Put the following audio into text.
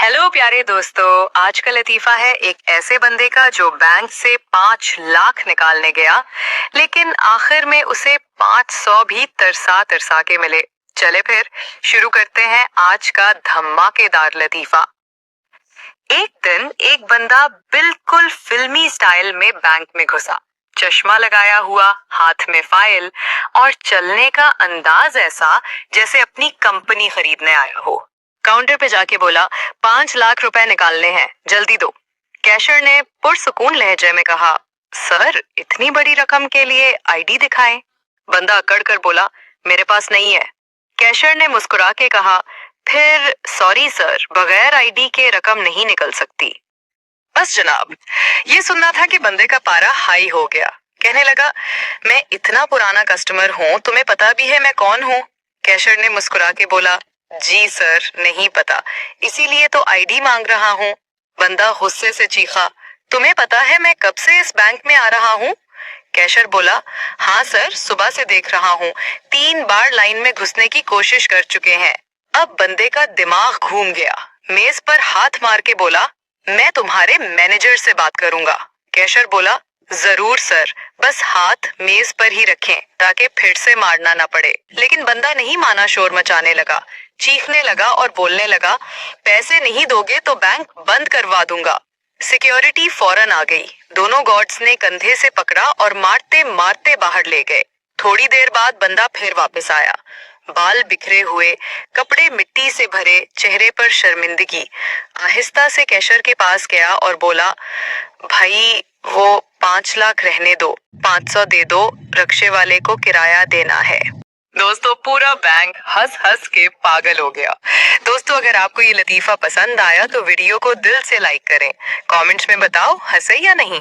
Hello प्यारे दोस्तों, आज का लतीफा है एक ऐसे बंदे का जो बैंक से 5 लाख निकालने गया, लेकिन आखिर में उसे 500 भी तरसा तरसा के मिले। चले फिर शुरू करते हैं आज का धमाकेदार लतीफा। एक दिन एक बंदा बिल्कुल फिल्मी स्टाइल में बैंक में घुसा, चश्मा लगाया हुआ, हाथ में फाइल और चलने का अंदाज ऐसा जैसे अपनी कंपनी खरीदने आया हो। काउंटर पे जाके बोला, 5 लाख रुपए निकालने हैं, जल्दी दो। कैशियर ने पुरसुकून लहजे में कहा, सर इतनी बड़ी रकम के लिए आईडी दिखाएं। बंदा अकड़ कर बोला, मेरे पास नहीं है। कैशियर ने मुस्कुरा के कहा, फिर सॉरी सर, बगैर आईडी के रकम नहीं निकल सकती। बस जनाब, ये सुनना था कि बंदे का पारा हाई हो गया। कहने लगा, मैं इतना पुराना कस्टमर हूँ, तुम्हें पता भी है मैं कौन हूँ? कैशियर ने मुस्कुरा के बोला, जी सर नहीं पता, इसीलिए तो आईडी मांग रहा हूँ। बंदा गुस्से से चीखा, तुम्हें पता है मैं कब से इस बैंक में आ रहा हूँ? कैशियर बोला, हाँ सर, सुबह से देख रहा हूँ, 3 बार लाइन में घुसने की कोशिश कर चुके हैं। अब बंदे का दिमाग घूम गया, मेज पर हाथ मार के बोला, मैं तुम्हारे मैनेजर से बात करूंगा। कैशियर बोला, जरूर सर, बस हाथ मेज पर ही रखें ताकि फिर से मारना ना पड़े। लेकिन बंदा नहीं माना, शोर मचाने लगा, चीखने लगा और बोलने लगा, पैसे नहीं दोगे तो बैंक बंद करवा दूंगा। सिक्योरिटी फौरन आ गई, दोनों गार्ड्स ने कंधे से पकड़ा और मारते मारते बाहर ले गए। थोड़ी देर बाद बंदा फिर वापस आया, बाल बिखरे हुए, कपड़े मिट्टी से भरे, चेहरे पर शर्मिंदगी। आहिस्ता से कैशियर के पास गया और बोला, भाई वो 5 लाख रहने दो, 500 दे दो, रक्शे वाले को किराया देना है। दोस्तों पूरा बैंक हंस हंस के पागल हो गया। दोस्तों अगर आपको ये लतीफा पसंद आया तो वीडियो को दिल से लाइक करें, कमेंट्स में बताओ हंसे या नहीं।